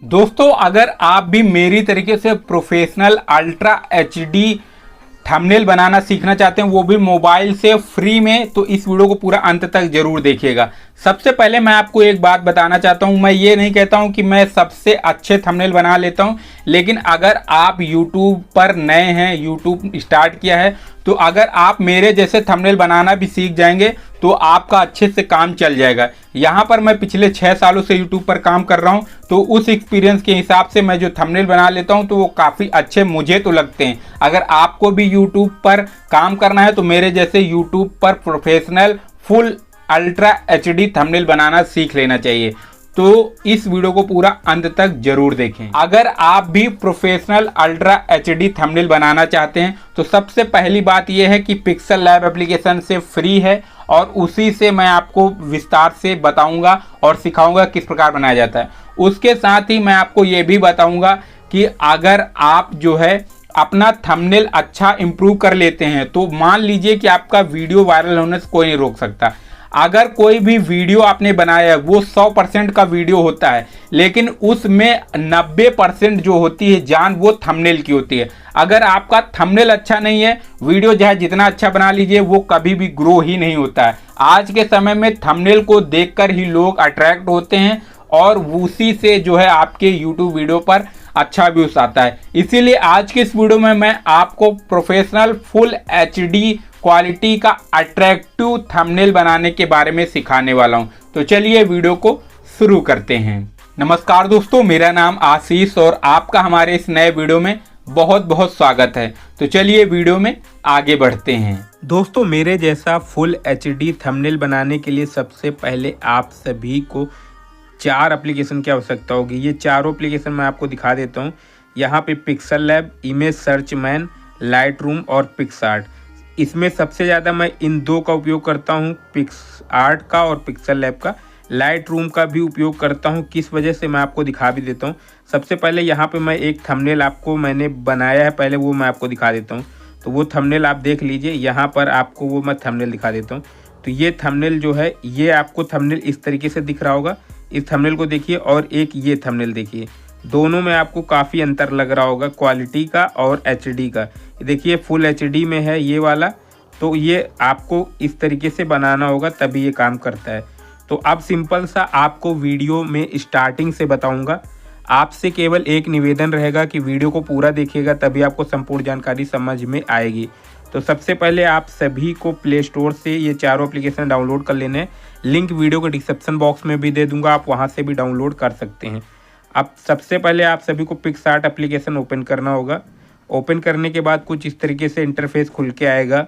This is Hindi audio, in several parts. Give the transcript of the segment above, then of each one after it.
दोस्तों, अगर आप भी मेरी तरीके से प्रोफेशनल अल्ट्रा एचडी थंबनेल बनाना सीखना चाहते हैं, वो भी मोबाइल से फ्री में, तो इस वीडियो को पूरा अंत तक जरूर देखिएगा। सबसे पहले मैं आपको एक बात बताना चाहता हूं, मैं ये नहीं कहता हूं कि मैं सबसे अच्छे थंबनेल बना लेता हूं, लेकिन अगर आप YouTube पर नए हैं, YouTube स्टार्ट किया है, तो अगर आप मेरे जैसे थंबनेल बनाना भी सीख जाएंगे तो आपका अच्छे से काम चल जाएगा। यहाँ पर मैं पिछले 6 सालों से YouTube पर काम कर रहा हूँ, तो उस एक्सपीरियंस के हिसाब से मैं जो थंबनेल बना लेता हूँ तो वो काफ़ी अच्छे मुझे तो लगते हैं। अगर आपको भी YouTube पर काम करना है तो मेरे जैसे YouTube पर professional full ultra HD thumbnail बनाना सीख लेना चाहिए। तो इस वीडियो को पूरा अंत तक जरूर देखें। अगर आप भी प्रोफेशनल अल्ट्रा एचडी थंबनेल बनाना चाहते हैं तो सबसे पहली बात यह है कि पिक्सल लैब एप्लीकेशन से फ्री है और उसी से मैं आपको विस्तार से बताऊंगा और सिखाऊंगा किस प्रकार बनाया जाता है। उसके साथ ही मैं आपको ये भी बताऊंगा कि अगर आप जो है अपना थंबनेल अच्छा इंप्रूव कर लेते हैं तो मान लीजिए कि आपका वीडियो वायरल होने से कोई नहीं रोक सकता। अगर कोई भी वीडियो आपने बनाया है वो 100% का वीडियो होता है, लेकिन उसमें 90% जो होती है जान वो थंबनेल की होती है। अगर आपका थंबनेल अच्छा नहीं है, वीडियो चाहे जितना अच्छा बना लीजिए वो कभी भी ग्रो ही नहीं होता है। आज के समय में थंबनेल को देखकर ही लोग अट्रैक्ट होते हैं और उसी से जो है आपके YouTube वीडियो पर अच्छा व्यूज आता है। इसीलिए आज के इस वीडियो में मैं आपको प्रोफेशनल फुल HD क्वालिटी का अट्रैक्टिव थंबनेल बनाने के बारे में सिखाने वाला हूं। तो चलिए वीडियो को शुरू करते हैं। नमस्कार दोस्तों, मेरा नाम आशीष और आपका हमारे इस नए वीडियो में बहुत बहुत स्वागत है। तो चलिए वीडियो में आगे बढ़ते हैं। दोस्तों, मेरे जैसा फुल HD थंबनेल बनाने के लिए सबसे पहले आप सभी को 4 एप्लीकेशन की आवश्यकता होगी। ये चारों एप्लीकेशन मैं आपको दिखा देता हूँ। यहाँ पे pixel lab, image search man, Lightroom और पिक्सआर्ट। इसमें सबसे ज़्यादा मैं इन 2 का उपयोग करता हूँ, पिक्सआर्ट का और पिक्सल लैब का। लाइटरूम का भी उपयोग करता हूँ, किस वजह से मैं आपको दिखा भी देता हूँ। सबसे पहले यहाँ पे मैं एक थंबनेल आपको मैंने बनाया है, पहले वो मैं आपको दिखा देता हूँ। तो वो थंबनेल आप देख लीजिए, यहाँ पर आपको वो मैं थंबनेल दिखा देता हूँ। तो ये थंबनेल जो है, ये आपको थंबनेल इस तरीके से दिख रहा होगा। इस थंबनेल को देखिए और एक ये थंबनेल देखिए, दोनों में आपको काफ़ी अंतर लग रहा होगा क्वालिटी का और HD का। देखिए फुल HD में है ये वाला, तो ये आपको इस तरीके से बनाना होगा तभी ये काम करता है। तो अब सिंपल सा आपको वीडियो में स्टार्टिंग से बताऊंगा। आपसे केवल एक निवेदन रहेगा कि वीडियो को पूरा देखिएगा, तभी आपको संपूर्ण जानकारी समझ में आएगी। तो सबसे पहले आप सभी को प्ले स्टोर से ये चारों एप्लीकेशन डाउनलोड कर लेने हैं। लिंक वीडियो के डिस्क्रिप्शन बॉक्स में भी दे दूंगा, आप वहाँ से भी डाउनलोड कर सकते हैं। अब सबसे पहले आप सभी को पिक्सआर्ट एप्लीकेशन ओपन करना होगा। ओपन करने के बाद कुछ इस तरीके से इंटरफेस खुल के आएगा।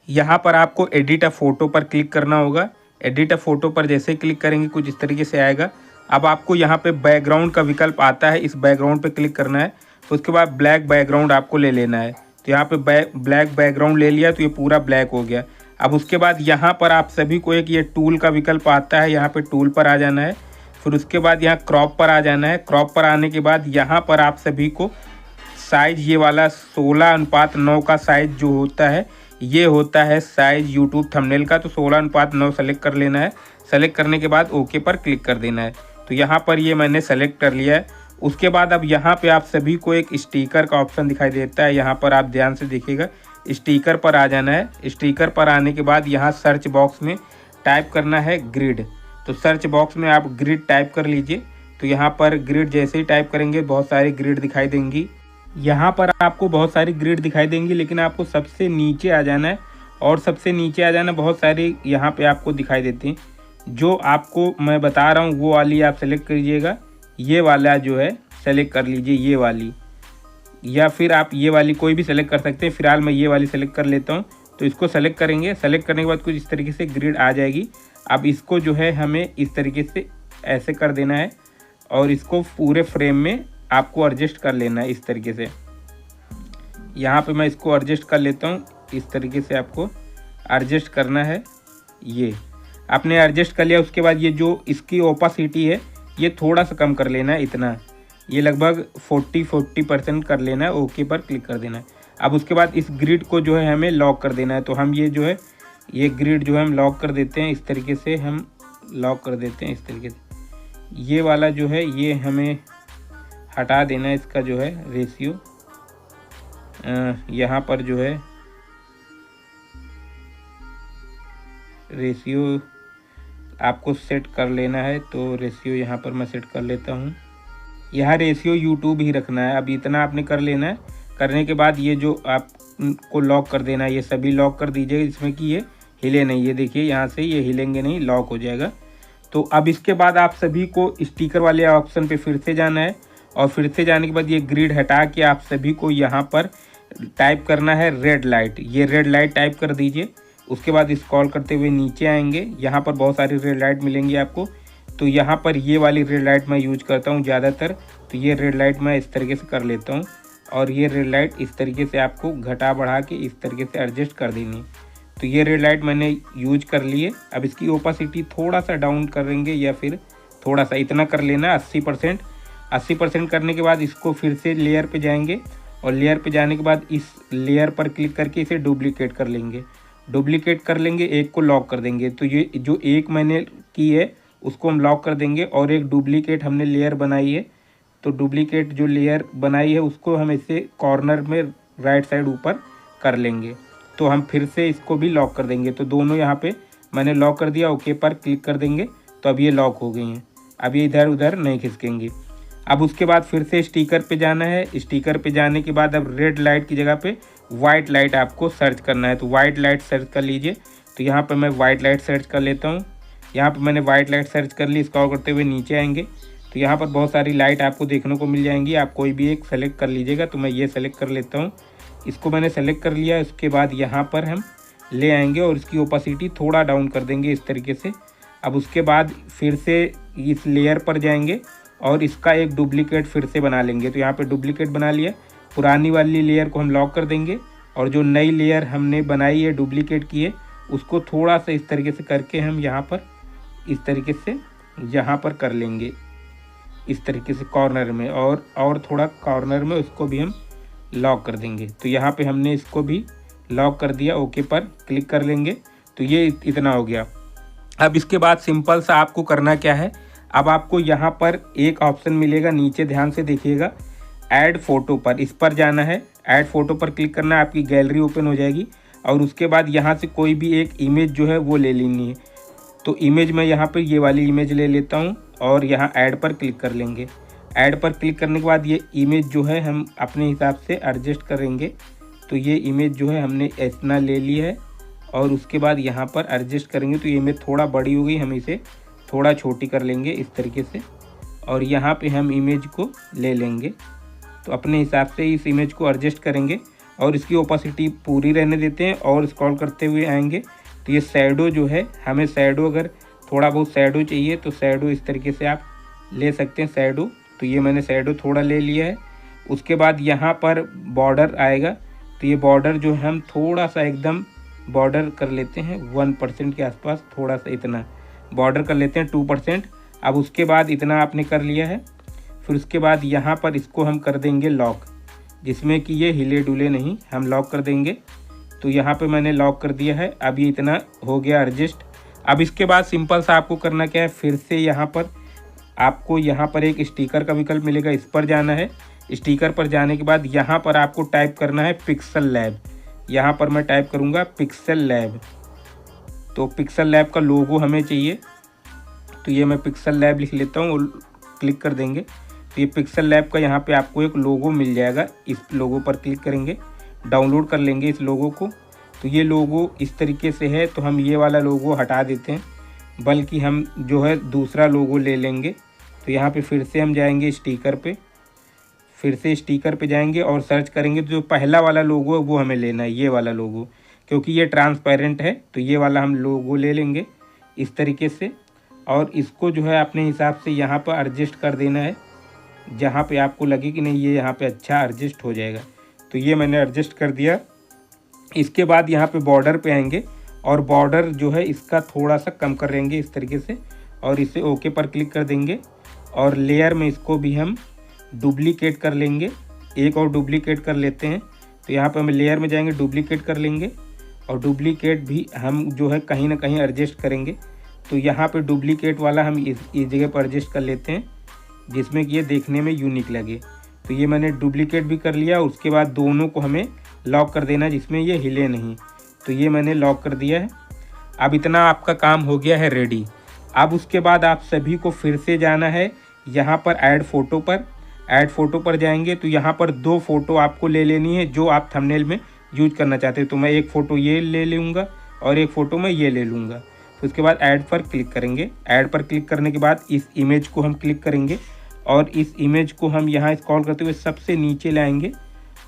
यहाँ पर आपको एडिट अ फोटो पर क्लिक करना होगा। एडिट अ फोटो पर जैसे क्लिक करेंगे कुछ इस तरीके से आएगा। अब आपको यहाँ पे बैकग्राउंड का विकल्प आता है, इस बैकग्राउंड पे क्लिक करना है। तो उसके बाद ब्लैक बैकग्राउंड आपको ले लेना है। तो यहाँ पे ब्लैक बैकग्राउंड ले लिया तो ये पूरा ब्लैक हो गया। अब उसके बाद यहाँ पर आप सभी को एक ये टूल का विकल्प आता है, यहाँ पे टूल पर आ जाना है। फिर उसके बाद यहाँ क्रॉप पर आ जाना है। क्रॉप पर आने के बाद यहाँ पर आप सभी को साइज, ये वाला 16:9 का साइज जो होता है, ये होता है साइज YouTube थंबनेल का। तो 16:9 सेलेक्ट कर लेना है। सेलेक्ट करने के बाद ओके पर क्लिक कर देना है। तो यहाँ पर ये मैंने सेलेक्ट कर लिया है। उसके बाद अब यहाँ पे आप सभी को एक स्टिकर का ऑप्शन दिखाई देता है, यहाँ पर आप ध्यान से देखिएगा। स्टिकर पर आ जाना है। स्टिकर पर आने के बाद यहाँ सर्च बॉक्स में टाइप करना है ग्रिड। तो सर्च बॉक्स में आप ग्रिड टाइप कर लीजिए। तो यहाँ पर ग्रिड जैसे ही टाइप करेंगे बहुत सारी ग्रिड दिखाई देंगी। यहाँ पर आपको बहुत सारी ग्रिड दिखाई देंगी, लेकिन आपको सबसे नीचे आ जाना है और सबसे नीचे आ जाना, बहुत सारी यहाँ पे आपको दिखाई देती हैं। जो आपको मैं बता रहा हूँ वो वाली आप सेलेक्ट करिएगा। ये वाला जो है सेलेक्ट कर लीजिए, ये वाली, या फिर आप ये वाली कोई भी सेलेक्ट कर सकते हैं। फिलहाल मैं ये वाली सेलेक्ट कर लेता हूँ। तो इसको सेलेक्ट करेंगे। सेलेक्ट करने के बाद कुछ इस तरीके से ग्रिड आ जाएगी। अब इसको जो है हमें इस तरीके से ऐसे कर देना है और इसको पूरे फ्रेम में आपको एडजस्ट कर लेना है इस तरीके से। यहाँ पे मैं इसको एडजस्ट कर लेता हूँ। इस तरीके से आपको एडजस्ट करना है। ये आपने एडजस्ट कर लिया। उसके बाद ये जो इसकी ओपासिटी है ये थोड़ा सा कम कर लेना है, इतना, ये लगभग 40% कर लेना है। ओके पर क्लिक कर देना है। अब उसके बाद इस ग्रिड को जो है हमें लॉक कर देना है। तो हम ये जो है ये ग्रिड जो है हम लॉक कर देते हैं, इस तरीके से हम लॉक कर देते हैं इस तरीके से। ये वाला जो है ये हमें हटा देना है इसका जो है रेशियो। यहाँ पर जो है रेशियो आपको सेट कर लेना है, तो रेशियो यहाँ पर मैं सेट कर लेता हूँ। यहाँ रेशियो यूट्यूब ही रखना है। अब इतना आपने कर लेना है। करने के बाद ये जो आपको लॉक कर देना है, ये सभी लॉक कर दीजिएगा जिसमें कि ये हिले नहीं। ये देखिए यहाँ से ये हिलेंगे नहीं, लॉक हो जाएगा। तो अब इसके बाद आप सभी को स्टिकर वाले ऑप्शन पे फिर से जाना है और फिर से जाने के बाद ये ग्रिड हटा के आप सभी को यहाँ पर टाइप करना है रेड लाइट। ये रेड लाइट टाइप कर दीजिए। उसके बाद स्क्रॉल करते हुए नीचे आएंगे, यहाँ पर बहुत सारी रेड लाइट मिलेंगी आपको। तो यहाँ पर ये वाली रेड लाइट मैं यूज करता हूँ ज़्यादातर, तो ये रेड लाइट मैं इस तरीके से कर लेता हूँ। और ये रेड लाइट इस तरीके से आपको घटा बढ़ा के इस तरीके से एडजस्ट कर देनी है। तो ये रेड लाइट मैंने यूज कर ली है। अब इसकी ओपासिटी थोड़ा सा डाउन करेंगे या फिर थोड़ा सा इतना कर लेना 80%। 80% करने के बाद इसको फिर से लेयर पे जाएंगे और लेयर पे जाने के बाद इस लेयर पर क्लिक करके इसे डुप्लीकेट कर लेंगे। डुप्लीकेट कर लेंगे, एक को लॉक कर देंगे। तो ये जो एक मैंने की है उसको हम लॉक कर देंगे और एक डुप्लीकेट हमने लेयर बनाई है, तो डुप्लीकेट जो लेयर बनाई है उसको हम इसे कॉर्नर में राइट साइड ऊपर कर लेंगे। तो हम फिर से इसको भी लॉक कर देंगे। तो दोनों यहाँ पे मैंने लॉक कर दिया, ओके पर क्लिक कर देंगे तो अब ये लॉक हो गई हैं। अब ये इधर उधर नहीं खिसकेंगे। अब उसके बाद फिर से स्टिकर पे जाना है। स्टिकर पे जाने के बाद अब रेड लाइट की जगह पे वाइट लाइट आपको सर्च करना है। तो वाइट लाइट सर्च कर लीजिए। तो यहाँ पर मैं वाइट लाइट सर्च कर लेता हूँ। यहाँ पर मैंने वाइट लाइट सर्च कर ली। स्क्रॉल करते हुए नीचे आएंगे तो यहाँ पर बहुत सारी लाइट आपको देखने को मिल जाएंगी। आप कोई भी एक सेलेक्ट कर लीजिएगा। तो मैं ये सेलेक्ट कर लेता हूँ। इसको मैंने सेलेक्ट कर लिया। उसके बाद यहाँ पर हम ले आएंगे और इसकी ओपासिटी थोड़ा डाउन कर देंगे इस तरीके से। अब उसके बाद फिर से इस लेयर पर जाएंगे और इसका एक डुप्लीकेट फिर से बना लेंगे। तो यहाँ पे डुप्लीकेट बना लिया। पुरानी वाली लेयर को हम लॉक कर देंगे और जो नई लेयर हमने बनाई है डुप्लीकेट की है उसको थोड़ा सा इस तरीके से करके हम यहाँ पर इस तरीके से यहाँ पर कर लेंगे, इस तरीके से कॉर्नर में और थोड़ा कॉर्नर में उसको भी हम लॉक कर देंगे। तो यहाँ पे हमने इसको भी लॉक कर दिया, ओके पर क्लिक कर लेंगे। तो ये इतना हो गया। अब इसके बाद सिंपल सा आपको करना क्या है, अब आपको यहाँ पर एक ऑप्शन मिलेगा नीचे, ध्यान से देखिएगा, ऐड फोटो पर, इस पर जाना है। ऐड फोटो पर क्लिक करना है, आपकी गैलरी ओपन हो जाएगी और उसके बाद यहाँ से कोई भी एक इमेज जो है वो ले लेनी है। तो इमेज मैं यहाँ पर ये वाली इमेज ले लेता हूँ और यहाँ ऐड पर क्लिक कर लेंगे। ऐड पर क्लिक करने के बाद ये इमेज जो है हम अपने हिसाब से एडजस्ट करेंगे। तो ये इमेज जो है हमने इतना ले ली है और उसके बाद यहाँ पर एडजस्ट करेंगे। तो ये इमेज थोड़ा बड़ी हो गई, हम इसे थोड़ा छोटी कर लेंगे इस तरीके से और यहाँ पे हम इमेज को ले लेंगे। तो अपने हिसाब से इस इमेज को एडजस्ट करेंगे और इसकी ओपासिटी पूरी रहने देते हैं और स्क्रॉल करते हुए आएंगे। तो ये शैडो जो है, हमें शैडो अगर थोड़ा बहुत शैडो चाहिए तो शैडो इस तरीके से आप ले सकते हैं शैडो। तो ये मैंने शैडो थोड़ा ले लिया है। उसके बाद यहाँ पर बॉर्डर आएगा। तो ये बॉर्डर जो है हम थोड़ा सा एकदम बॉर्डर कर लेते हैं 1% के आसपास, थोड़ा सा इतना बॉर्डर कर लेते हैं 2%। अब उसके बाद इतना आपने कर लिया है। फिर उसके बाद यहाँ पर इसको हम कर देंगे लॉक, जिसमें कि ये हिले डुले नहीं, हम लॉक कर देंगे। तो यहाँ पे मैंने लॉक कर दिया है। अब ये इतना हो गया एडजस्ट। अब इसके बाद सिंपल सा आपको करना क्या है, फिर से यहाँ पर आपको यहाँ पर एक स्टिकर का विकल्प मिलेगा, इस पर जाना है। स्टिकर पर जाने के बाद यहाँ पर आपको टाइप करना है पिक्सल लैब। यहाँ पर मैं टाइप करूँगा पिक्सल लैब। तो पिक्सल लैब का लोगो हमें चाहिए, तो ये मैं पिक्सल लैब लिख लेता हूँ और क्लिक कर देंगे। तो ये पिक्सल लैब का यहाँ पे आपको एक लोगो मिल जाएगा। इस लोगो पर क्लिक करेंगे, डाउनलोड कर लेंगे इस लोगो को। तो ये लोगो इस तरीके से है, तो हम ये वाला लोगो हटा देते हैं, बल्कि हम जो है दूसरा लोगो ले लेंगे। तो यहाँ पे फिर से हम जाएंगे स्टिकर पे, फिर से स्टिकर पे जाएंगे और सर्च करेंगे। तो जो पहला वाला लोगो है वो हमें लेना है, ये वाला लोगो, क्योंकि ये ट्रांसपेरेंट है। तो ये वाला हम लोगो ले लेंगे इस तरीके से और इसको जो है अपने हिसाब से यहाँ पर एडजस्ट कर देना है, जहाँ पे आपको लगे कि नहीं ये यहाँ पे अच्छा एडजस्ट हो जाएगा। तो ये मैंने एडजस्ट कर दिया। इसके बाद यहाँ पे बॉर्डर पे आएंगे और बॉर्डर जो है इसका थोड़ा सा कम कर देंगे इस तरीके से और इसे ओके पर क्लिक कर देंगे और लेयर में इसको भी हम डुप्लीकेट कर लेंगे, एक और डुप्लीकेट कर लेते हैं। तो यहाँ पे हम लेयर में जाएंगे, डुप्लीकेट कर लेंगे और डुप्लीकेट भी हम जो है कहीं ना कहीं एडजस्ट करेंगे। तो यहाँ पे डुप्लीकेट वाला हम इस जगह पर एडजस्ट कर लेते हैं, जिसमें कि ये देखने में यूनिक लगे। तो ये मैंने डुप्लीकेट भी कर लिया। उसके बाद दोनों को हमें लॉक कर देना जिसमें ये हिले नहीं। तो ये मैंने लॉक कर दिया है। अब इतना आपका काम हो गया है रेडी। अब उसके बाद आप सभी को फिर से जाना है यहाँ पर ऐड फ़ोटो पर। ऐड फ़ोटो पर जाएंगे तो यहाँ पर 2 फ़ोटो आपको ले लेनी है जो आप थंबनेल में यूज करना चाहते हो। तो मैं एक फ़ोटो ये ले लूँगा और एक फ़ोटो मैं ये ले लूँगा। तो उसके बाद ऐड पर क्लिक करेंगे। ऐड पर क्लिक करने के बाद इस इमेज को हम क्लिक करेंगे और इस इमेज को हम यहाँ स्क्रॉल करते हुए सबसे नीचे लाएंगे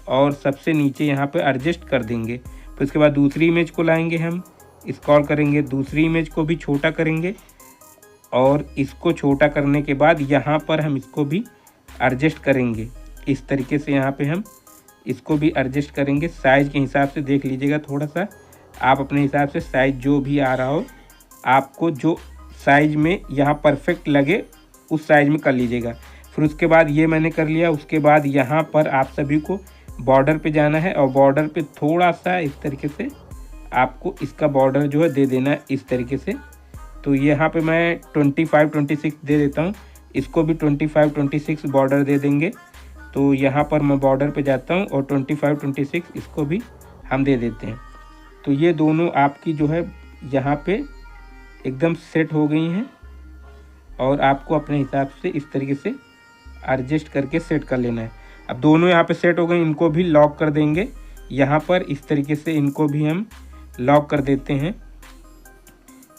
और सबसे नीचे यहाँ पे एडजस्ट कर देंगे। फिर उसके बाद दूसरी इमेज को लाएंगे, हम स्क्रॉल करेंगे, दूसरी इमेज को भी छोटा करेंगे और इसको छोटा करने के बाद यहाँ पर हम इसको भी एडजस्ट करेंगे। इस तरीके से यहाँ पे हम इसको भी एडजस्ट करेंगे। साइज़ के हिसाब से देख लीजिएगा, थोड़ा सा आप अपने हिसाब से साइज़ जो भी आ रहा हो, आपको जो साइज़ में यहाँ परफेक्ट लगे उस साइज़ में कर लीजिएगा। फिर उसके बाद ये मैंने कर लिया। उसके बाद यहाँ पर आप सभी को बॉर्डर पे जाना है और बॉर्डर पे थोड़ा सा इस तरीके से आपको इसका बॉर्डर जो है दे देना है इस तरीके से। तो यहाँ पे मैं 25-26 दे देता हूँ। इसको भी 25-26 बॉर्डर दे देंगे। तो यहाँ पर मैं बॉर्डर पे जाता हूँ और 25-26 इसको भी हम दे देते हैं। तो ये दोनों आपकी जो है यहाँ पे एकदम सेट हो गई हैं और आपको अपने हिसाब से इस तरीके से एडजस्ट करके सेट कर लेना है। अब दोनों यहाँ पे सेट हो गए, इनको भी लॉक कर देंगे। यहाँ पर इस तरीके से इनको भी हम लॉक कर देते हैं।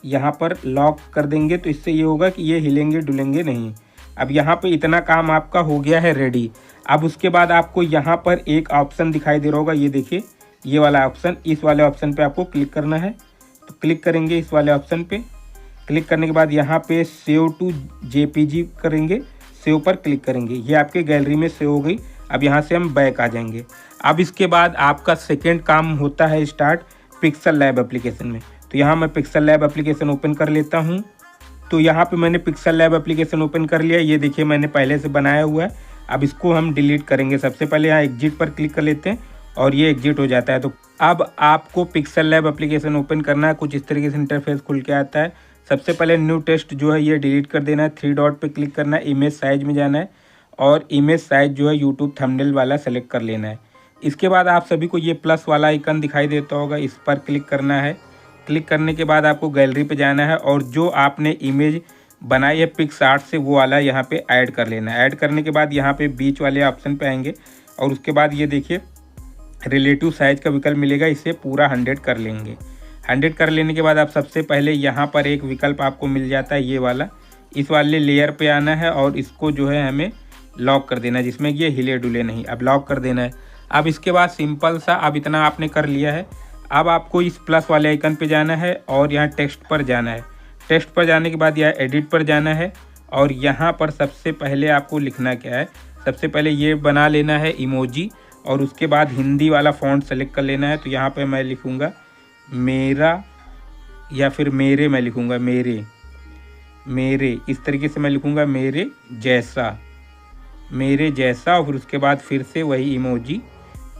यहाँ पर लॉक कर देंगे तो इससे ये होगा कि ये हिलेंगे डुलेंगे नहीं। अब यहाँ पे इतना काम आपका हो गया है रेडी। अब उसके बाद आपको यहाँ पर एक ऑप्शन दिखाई दे रहा होगा, ये देखिए ये वाला ऑप्शन। इस वाले ऑप्शन पे आपको क्लिक करना है। तो क्लिक करेंगे इस वाले ऑप्शन पे। क्लिक करने के बाद यहाँ पे सेव टू जेपीजी करेंगे, सेव पर क्लिक करेंगे। ये आपके गैलरी में सेव हो गई। अब यहाँ से हम बैक आ जाएंगे। अब इसके बाद आपका सेकेंड काम होता है स्टार्ट पिक्सल लैब एप्लीकेशन में। तो यहाँ मैं पिक्सल लैब एप्लीकेशन ओपन कर लेता हूँ। तो यहाँ पे मैंने पिक्सल लैब एप्लीकेशन ओपन कर लिया। ये देखिए मैंने पहले से बनाया हुआ है। अब इसको हम डिलीट करेंगे। सबसे पहले यहाँ एग्जिट पर क्लिक कर लेते हैं और ये एग्जिट हो जाता है। तो अब आपको पिक्सल लैब एप्लीकेशन ओपन करना है। कुछ इस तरीके से इंटरफेस खुल के आता है। सबसे पहले न्यू टेक्स्ट जो है ये डिलीट कर देना है। 3 डॉट पे क्लिक करना है, इमेज साइज में जाना है और इमेज साइज जो है यूट्यूब थंबनेल वाला सेलेक्ट कर लेना है। इसके बाद आप सभी को ये प्लस वाला आइकन दिखाई देता होगा, इस पर क्लिक करना है। क्लिक करने के बाद आपको गैलरी पे जाना है और जो आपने इमेज बनाई है पिक्सआर्ट से वो वाला यहाँ पे ऐड कर लेना है। ऐड करने के बाद यहाँ पे बीच वाले ऑप्शन पे आएंगे और उसके बाद ये देखिए रिलेटिव साइज का विकल्प मिलेगा, इसे पूरा 100 कर लेंगे। 100 कर लेने के बाद आप सबसे पहले यहाँ पर एक विकल्प आपको मिल जाता है ये वाला। इस वाले लेयर पे आना है और इसको जो है हमें लॉक कर देना है जिसमें ये हिले डुले नहीं। अब लॉक कर देना है। अब इसके बाद सिंपल सा अब इतना आपने कर लिया है। अब आपको इस प्लस वाले आइकन पे जाना है और यहाँ टेक्स्ट पर जाना है। टेक्स्ट पर जाने के बाद यहाँ एडिट पर जाना है और यहाँ पर सबसे पहले आपको लिखना क्या है, सबसे पहले ये बना लेना है इमोजी और उसके बाद हिंदी वाला फ़ॉन्ट सेलेक्ट कर लेना है। तो यहाँ पे मैं लिखूँगा मेरा या फिर मेरे, मैं लिखूँगा मेरे, इस तरीके से मैं लिखूँगा मेरे जैसा और फिर उसके बाद फिर से वही इमोजी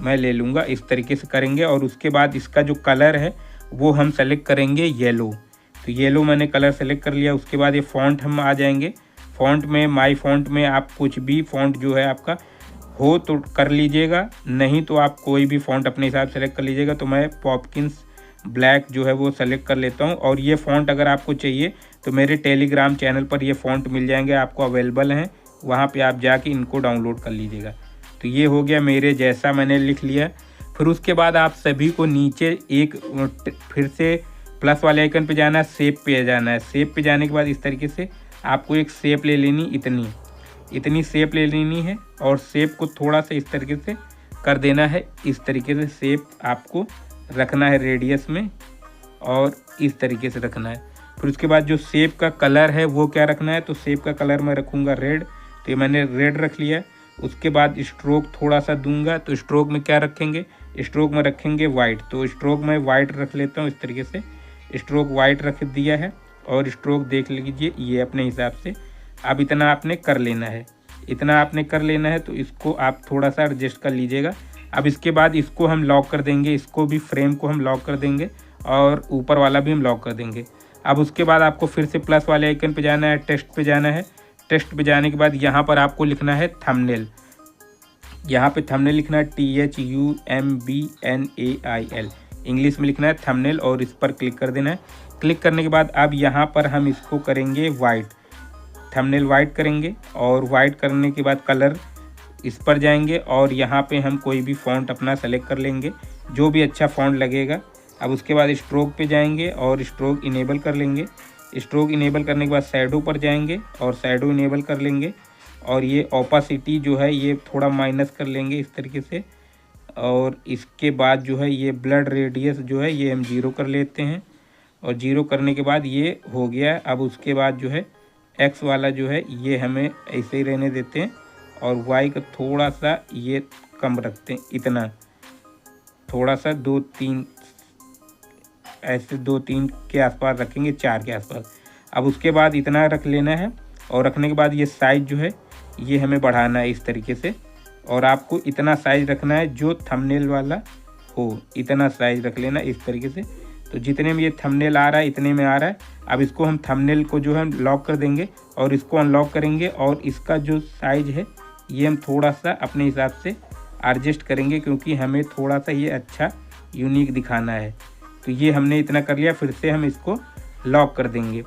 मैं ले लूँगा। इस तरीके से करेंगे और उसके बाद इसका जो कलर है वो हम सेलेक्ट करेंगे येलो। तो येलो मैंने कलर सेलेक्ट कर लिया। उसके बाद ये फ़ॉन्ट हम आ जाएंगे। फ़ॉन्ट में माई फ़ॉन्ट में आप कुछ भी फ़ॉन्ट जो है आपका हो तो कर लीजिएगा, नहीं तो आप कोई भी फ़ॉन्ट अपने हिसाब से सेलेक्ट कर लीजिएगा। तो मैं पॉपकिंस ब्लैक जो है वो सेलेक्ट कर लेता हूँ। और ये फ़ॉन्ट अगर आपको चाहिए तो मेरे टेलीग्राम चैनल पर ये फ़ॉन्ट मिल जाएंगे, आपको अवेलेबल हैं, वहाँ पे आप जाके इनको डाउनलोड कर लीजिएगा। तो ये हो गया मेरे जैसा, मैंने लिख लिया। फिर उसके बाद आप सभी को नीचे एक फिर से प्लस वाले आइकन पे जाना है, शेप पे जाना है। शेप पे जाने के बाद इस तरीके से आपको एक शेप ले लेनी, इतनी शेप ले लेनी है और शेप को थोड़ा सा इस तरीके से कर देना है। इस तरीके से शेप आपको रखना है रेडियस में और इस तरीके से रखना है। फिर उसके बाद जो शेप का कलर है वो क्या रखना है, तो शेप का कलर मैं रखूँगा रेड। तो ये मैंने रेड रख लिया। उसके बाद स्ट्रोक थोड़ा सा दूंगा। तो स्ट्रोक में क्या रखेंगे, स्ट्रोक में रखेंगे वाइट। तो स्ट्रोक में वाइट रख लेता हूँ, इस तरीके से स्ट्रोक वाइट रख दिया है। और स्ट्रोक देख लीजिए ये अपने हिसाब से। अब इतना आपने कर लेना है, तो इसको आप थोड़ा सा एडजस्ट कर लीजिएगा। अब इसके बाद इसको हम लॉक कर देंगे, इसको भी फ्रेम को हम लॉक कर देंगे और ऊपर वाला भी हम लॉक कर देंगे। अब उसके बाद आपको फिर से प्लस वाले आइकन पे जाना है, टेक्स्ट पे जाना है। टेक्स्ट पे जाने के बाद यहाँ पर आपको लिखना है थंबनेल। यहाँ पे थंबनेल लिखना है THUMBNAIL, इंग्लिश में लिखना है थंबनेल और इस पर क्लिक कर देना है। क्लिक करने के बाद अब यहाँ पर हम इसको करेंगे वाइट, थंबनेल वाइट करेंगे और वाइट करने के बाद कलर इस पर जाएंगे और यहाँ पे हम कोई भी फ़ॉन्ट अपना सेलेक्ट कर लेंगे, जो भी अच्छा फ़ॉन्ट लगेगा। अब उसके बाद स्ट्रोक पे जाएंगे और स्ट्रोक इनेबल कर लेंगे। स्ट्रोक इनेबल करने के बाद शैडो पर जाएंगे और शैडो इनेबल कर लेंगे और ये ओपासिटी जो है ये थोड़ा माइनस कर लेंगे इस तरीके से। और इसके बाद जो है ये ब्लड रेडियस जो है ये हम 0 कर लेते हैं और 0 करने के बाद ये हो गया। अब उसके बाद जो है एक्स वाला जो है ये हमें ऐसे ही रहने देते हैं और वाई का थोड़ा सा ये कम रखते हैं, इतना थोड़ा सा 2-3 ऐसे 2-3 के आसपास रखेंगे, 4 के आसपास। अब उसके बाद इतना रख लेना है और रखने के बाद ये साइज़ जो है ये हमें बढ़ाना है इस तरीके से और आपको इतना साइज़ रखना है जो थंबनेल वाला हो, इतना साइज़ रख लेना इस तरीके से। तो जितने में ये थंबनेल आ रहा है इतने में आ रहा है। अब इसको हम थंबनेल को जो है लॉक कर देंगे और इसको अनलॉक करेंगे और इसका जो साइज़ है ये हम थोड़ा सा अपने हिसाब से एडजस्ट करेंगे क्योंकि हमें थोड़ा सा ये अच्छा यूनिक दिखाना है। तो ये हमने इतना कर लिया, फिर से हम इसको लॉक कर देंगे।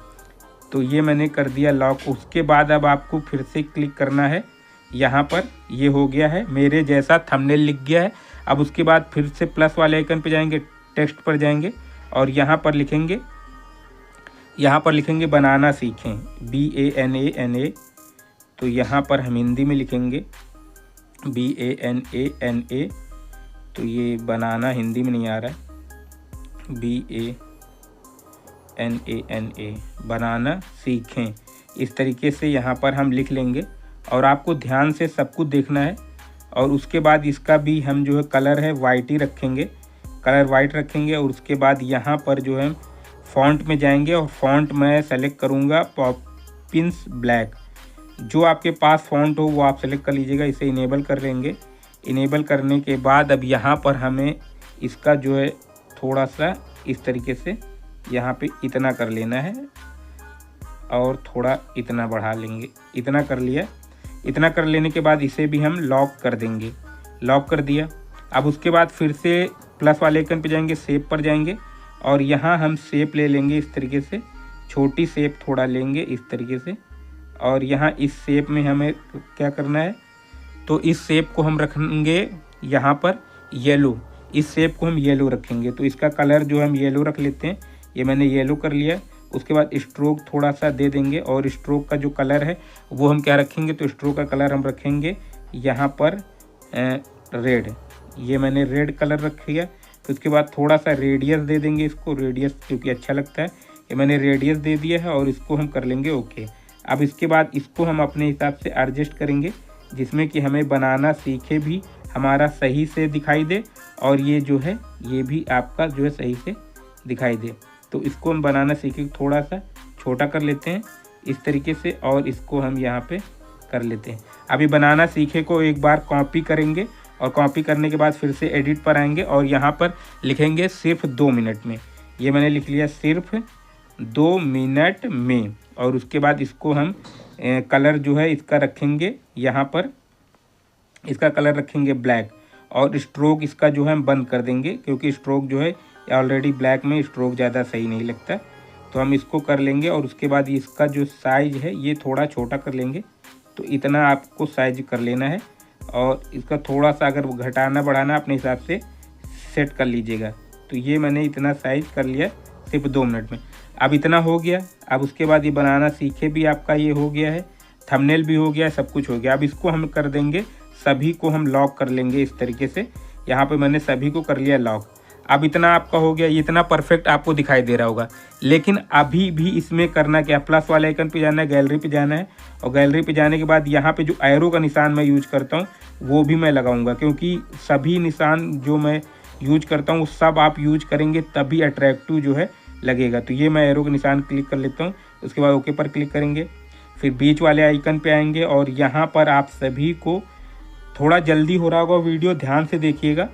तो ये मैंने कर दिया लॉक। उसके बाद अब आपको फिर से क्लिक करना है, यहाँ पर ये हो गया है मेरे जैसा थंबनेल लिख गया है। अब उसके बाद फिर से प्लस वाले आइकन पे जाएंगे, टेक्स्ट पर जाएंगे और यहाँ पर लिखेंगे बनाना सीखें, BANANA। तो यहाँ पर हम हिंदी में लिखेंगे BANANA। तो ये बनाना हिंदी में नहीं आ रहा है, BANANA, बनाना सीखें। इस तरीके से यहाँ पर हम लिख लेंगे और आपको ध्यान से सब कुछ देखना है। और उसके बाद इसका भी हम जो है कलर है वाइट ही रखेंगे, कलर वाइट रखेंगे। और उसके बाद यहाँ पर जो है फ़ॉन्ट में जाएंगे और फ़ॉन्ट मैं सेलेक्ट करूँगा पॉपिंस ब्लैक। जो आपके पास फ़ॉन्ट हो वो आप सेलेक्ट कर लीजिएगा। इसे इनेबल कर लेंगे। इनेबल करने के बाद अब यहाँ पर हमें इसका जो है थोड़ा सा इस तरीके से यहाँ पे इतना कर लेना है और थोड़ा इतना बढ़ा लेंगे, इतना कर लिया। इतना कर लेने के बाद इसे भी हम लॉक कर देंगे, लॉक कर दिया। अब उसके बाद फिर से प्लस वाले आइकन पे जाएंगे, शेप पर जाएंगे और यहाँ हम शेप ले लेंगे इस तरीके से, छोटी शेप थोड़ा लेंगे इस तरीके से। और यहाँ इस शेप में हमें क्या करना है, तो इस शेप को हम रखेंगे यहाँ पर येलो, इस शेप को हम येलो रखेंगे। तो इसका कलर जो हम येलो रख लेते हैं, ये मैंने येलो कर लिया। उसके बाद स्ट्रोक थोड़ा सा दे देंगे और स्ट्रोक का जो कलर है वो हम क्या रखेंगे, तो स्ट्रोक का कलर हम रखेंगे यहाँ पर रेड, ये मैंने रेड कलर रख लिया। तो उसके बाद थोड़ा सा रेडियस दे देंगे इसको, रेडियस क्योंकि अच्छा लगता है, ये मैंने रेडियस दे दिया है और इसको हम कर लेंगे ओके। अब इसके बाद इसको हम अपने हिसाब से एडजस्ट करेंगे जिसमें कि हमें बनाना सीखे भी हमारा सही से दिखाई दे और ये जो है ये भी आपका जो है सही से दिखाई दे। तो इसको हम बनाना सीखे थोड़ा सा छोटा कर लेते हैं इस तरीके से और इसको हम यहाँ पे कर लेते हैं। अभी बनाना सीखे को एक बार कॉपी करेंगे और कॉपी करने के बाद फिर से एडिट पर आएंगे और यहाँ पर लिखेंगे सिर्फ 2 मिनट में। ये मैंने लिख लिया सिर्फ 2 मिनट में। और उसके बाद इसको हम कलर जो है इसका रखेंगे, यहाँ पर इसका कलर रखेंगे ब्लैक और स्ट्रोक इसका जो है हम बंद कर देंगे क्योंकि स्ट्रोक जो है ऑलरेडी ब्लैक में स्ट्रोक ज़्यादा सही नहीं लगता। तो हम इसको कर लेंगे और उसके बाद इसका जो साइज़ है ये थोड़ा छोटा कर लेंगे। तो इतना आपको साइज कर लेना है और इसका थोड़ा सा अगर घटाना बढ़ाना अपने हिसाब से सेट कर लीजिएगा। तो ये मैंने इतना साइज कर लिया सिर्फ 2 मिनट में। अब इतना हो गया। अब उसके बाद ये बनाना सीखे भी आपका ये हो गया है, थंबनेल भी हो गया, सब कुछ हो गया। अब इसको हम कर देंगे, सभी को हम लॉक कर लेंगे इस तरीके से। यहाँ पे मैंने सभी को कर लिया लॉक। अब इतना आपका हो गया, इतना परफेक्ट आपको दिखाई दे रहा होगा। लेकिन अभी भी इसमें करना क्या, प्लस वाले आइकन पे जाना है, गैलरी पे जाना है और गैलरी पे जाने के बाद यहाँ पे जो एरो का निशान मैं यूज करता हूँ वो भी मैं लगाऊंगा क्योंकि सभी निशान जो मैं यूज करता हूँ सब आप यूज करेंगे तभी अट्रैक्टिव जो है लगेगा। तो ये मैं एरो का निशान क्लिक कर लेता हूँ। उसके बाद ओके पर क्लिक करेंगे, फिर बीच वाले आइकन पे आएंगे और यहाँ पर आप सभी को, थोड़ा जल्दी हो रहा होगा वीडियो, ध्यान से देखिएगा,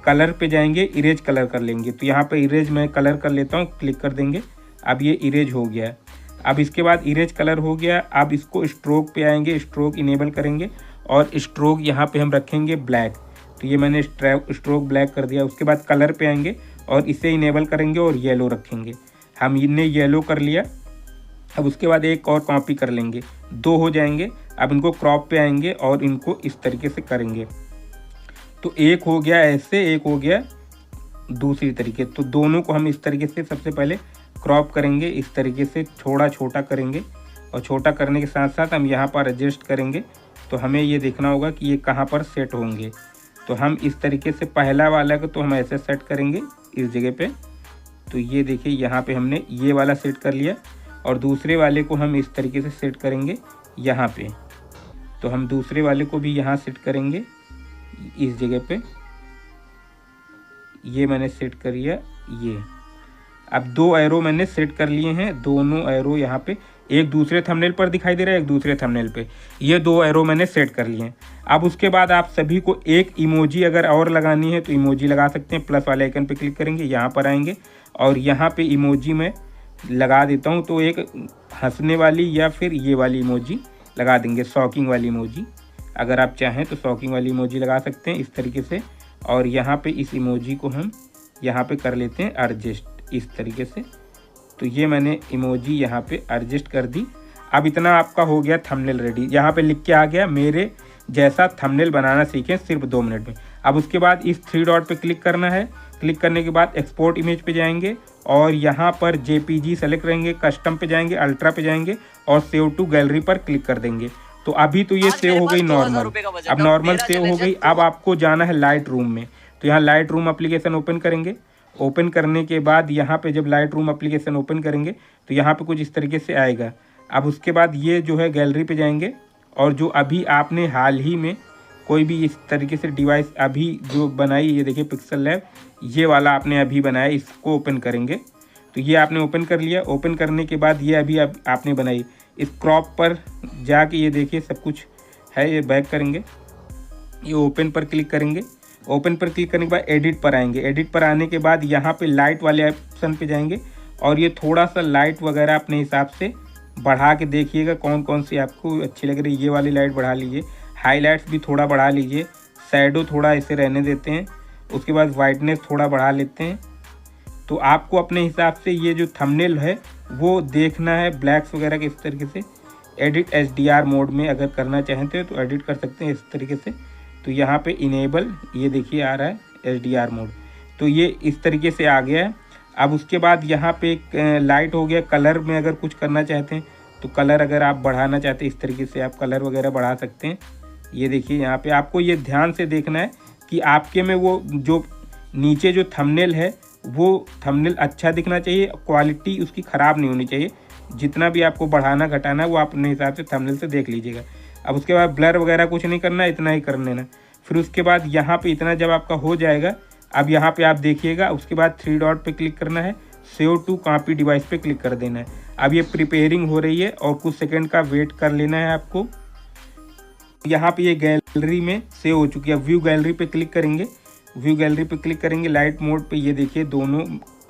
कलर पे जाएंगे, इरेज कलर कर लेंगे। तो यहाँ पे इरेज मैं कलर कर लेता हूँ, क्लिक कर देंगे। अब ये इरेज हो गया है। अब इसके बाद इरेज कलर हो गया। अब इसको स्ट्रोक पे आएंगे, स्ट्रोक इनेबल करेंगे और स्ट्रोक यहाँ पे हम रखेंगे ब्लैक। तो ये मैंने स्ट्रोक ब्लैक कर दिया। उसके बाद कलर पे आएंगे और इसे इनेबल करेंगे और येलो रखेंगे। हम इन्हें येलो कर लिया। अब उसके बाद एक और कॉपी कर लेंगे, 2 हो जाएंगे। अब इनको क्रॉप पे आएंगे और इनको इस तरीके से करेंगे। तो एक हो गया ऐसे, एक हो गया दूसरी तरीके। तो दोनों को हम इस तरीके से सबसे पहले क्रॉप करेंगे, इस तरीके से थोड़ा छोटा करेंगे और छोटा करने के साथ साथ हम यहाँ पर एडजस्ट करेंगे। तो हमें ये देखना होगा कि ये कहाँ पर सेट होंगे। तो हम इस तरीके से पहला वाला को तो हम ऐसे सेट करेंगे इस जगह पे। तो ये देखिए यहाँ पे हमने ये वाला सेट कर लिया और दूसरे वाले को हम इस तरीके से सेट करेंगे यहाँ पे। तो हम दूसरे वाले को भी यहाँ सेट करेंगे इस जगह पे। ये मैंने सेट कर लिया ये। अब 2 एरो मैंने सेट कर लिए हैं, दोनों एरो यहाँ पे एक दूसरे थंबनेल पर दिखाई दे रहा है, एक दूसरे थंबनेल पे। ये 2 एरो मैंने सेट कर लिए हैं। अब उसके बाद आप सभी को एक इमोजी अगर और लगानी है तो इमोजी लगा सकते हैं। प्लस वाले आइकन पे क्लिक करेंगे, यहाँ पर आएंगे और यहाँ पे इमोजी में लगा देता हूँ। तो एक हंसने वाली या फिर ये वाली इमोजी लगा देंगे, शॉकिंग वाली इमोजी। अगर आप चाहें तो शॉकिंग वाली इमोजी लगा सकते हैं इस तरीके से। और यहाँ पे इस इमोजी को हम यहाँ पे कर लेते हैं एडजस्ट इस तरीके से। तो ये मैंने इमोजी यहाँ पे एडजस्ट कर दी। अब इतना आपका हो गया थंबनेल रेडी। यहाँ पे लिख के आ गया मेरे जैसा थंबनेल बनाना सीखें सिर्फ 2 मिनट में। अब उसके बाद इस 3 डॉट पे क्लिक करना है। क्लिक करने के बाद एक्सपोर्ट इमेज पे जाएंगे और यहाँ पर JPG सेलेक्ट करेंगे, कस्टम पे जाएंगे, अल्ट्रा पे जाएंगे और सेव टू गैलरी पर क्लिक कर देंगे। तो अभी तो ये सेव हो गई नॉर्मल। अब नॉर्मल सेव हो गई। अब आपको जाना है लाइट रूम में। तो यहाँ लाइट रूम एप्लीकेशन ओपन करेंगे। ओपन करने के बाद यहाँ पे जब लाइट रूम एप्लीकेशन ओपन करेंगे तो यहाँ पे कुछ इस तरीके से आएगा। अब उसके बाद ये जो है गैलरी पे जाएंगे और जो अभी आपने हाल ही में कोई भी इस तरीके से डिवाइस अभी जो बनाई, ये देखिए पिक्सल लैब, ये वाला आपने अभी बनाया, इसको ओपन करेंगे। तो ये आपने ओपन कर लिया। ओपन करने के बाद ये अभी आपने बनाई, इस क्रॉप पर जाके ये देखिए सब कुछ है। ये बैक करेंगे, ये ओपन पर क्लिक करेंगे। ओपन पर क्लिक करने के बाद एडिट पर आएंगे। एडिट पर आने के बाद यहाँ पे लाइट वाले ऑप्शन पे जाएंगे और ये थोड़ा सा लाइट वगैरह अपने हिसाब से बढ़ा के देखिएगा कौन कौन सी आपको अच्छी लग रही है। ये वाली लाइट बढ़ा लीजिए, हाईलाइट्स भी थोड़ा बढ़ा लीजिए, शैडो थोड़ा ऐसे रहने देते हैं। उसके बाद वाइटनेस थोड़ा बढ़ा लेते हैं। तो आपको अपने हिसाब से ये जो थंबनेल है वो देखना है ब्लैक्स वगैरह के इस तरीके से। एडिट HDR मोड में अगर करना चाहते हो तो एडिट कर सकते हैं इस तरीके से। तो यहाँ पे इनेबल, ये देखिए आ रहा है HDR मोड। तो ये इस तरीके से आ गया है। अब उसके बाद यहाँ पे एक लाइट हो गया। कलर में अगर कुछ करना चाहते हैं तो कलर अगर आप बढ़ाना चाहते हैं इस तरीके से आप कलर वगैरह बढ़ा सकते हैं। ये देखिए यहाँ पे आपको ये ध्यान से देखना है कि आपके में वो जो नीचे जो थंबनेल है वो थंबनेल अच्छा दिखना चाहिए, क्वालिटी उसकी ख़राब नहीं होनी चाहिए। जितना भी आपको बढ़ाना घटाना है वो अपने हिसाब से थंबनेल से देख लीजिएगा। अब उसके बाद ब्लर वगैरह कुछ नहीं करना, इतना ही कर लेना। फिर उसके बाद यहाँ पे इतना जब आपका हो जाएगा, अब यहाँ पे आप देखिएगा, उसके बाद 3 डॉट पे क्लिक करना है, सेव टू कॉपी डिवाइस पे क्लिक कर देना है। अब ये प्रिपेयरिंग हो रही है और कुछ सेकंड का वेट कर लेना है आपको। यहाँ पे ये गैलरी में सेव हो चुकी है। व्यू गैलरी पे क्लिक करेंगे, व्यू गैलरी पे क्लिक करेंगे, लाइट मोड पे ये देखिए दोनों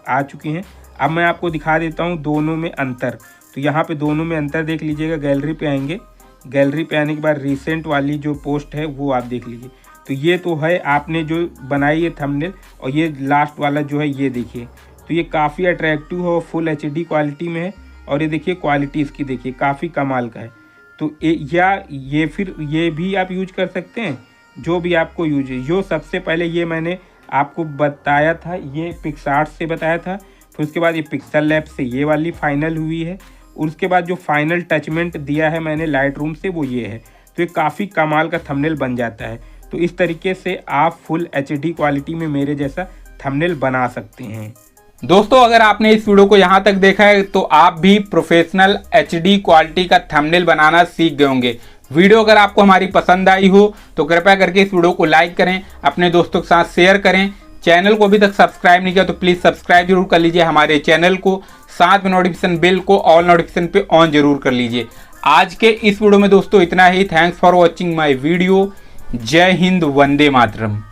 आ चुकी हैं। अब मैं आपको दिखा देता हूँ दोनों में अंतर। तो यहाँ पे दोनों में अंतर देख लीजिएगा। गैलरी पे आएंगे, गैलरी पे आने के बाद रिसेंट वाली जो पोस्ट है वो आप देख लीजिए। तो ये तो है आपने जो बनाई है थंबनेल, और ये लास्ट वाला जो है ये देखिए। तो ये काफ़ी अट्रैक्टिव है, फुल HD क्वालिटी में है और ये देखिए क्वालिटी इसकी देखिए काफ़ी कमाल का है। तो ये फिर ये भी आप यूज कर सकते हैं, जो भी आपको यूज है। जो सबसे पहले ये मैंने आपको बताया था, ये पिक्सआर्ट से बताया था। फिर उसके बाद ये पिक्सल लैब से ये वाली फाइनल हुई है। और उसके बाद जो फाइनल टचमेंट दिया है मैंने लाइट रूम से वो ये है। तो ये काफ़ी कमाल का थंबनेल बन जाता है। तो इस तरीके से आप फुल HD क्वालिटी में मेरे जैसा थंबनेल बना सकते हैं। दोस्तों अगर आपने इस वीडियो को यहाँ तक देखा है तो आप भी प्रोफेशनल HD क्वालिटी का थंबनेल बनाना सीख गए होंगे। वीडियो अगर आपको हमारी पसंद आई हो तो कृपया करके इस वीडियो को लाइक करें, अपने दोस्तों के साथ शेयर करें। चैनल को अभी तक सब्सक्राइब नहीं किया तो प्लीज़ सब्सक्राइब जरूर कर लीजिए हमारे चैनल को। साथ में नोटिफिकेशन बेल को ऑल नोटिफिकेशन पे ऑन जरूर कर लीजिए। आज के इस वीडियो में दोस्तों इतना ही। Thanks for watching my video. जय हिंद, वंदे मातरम।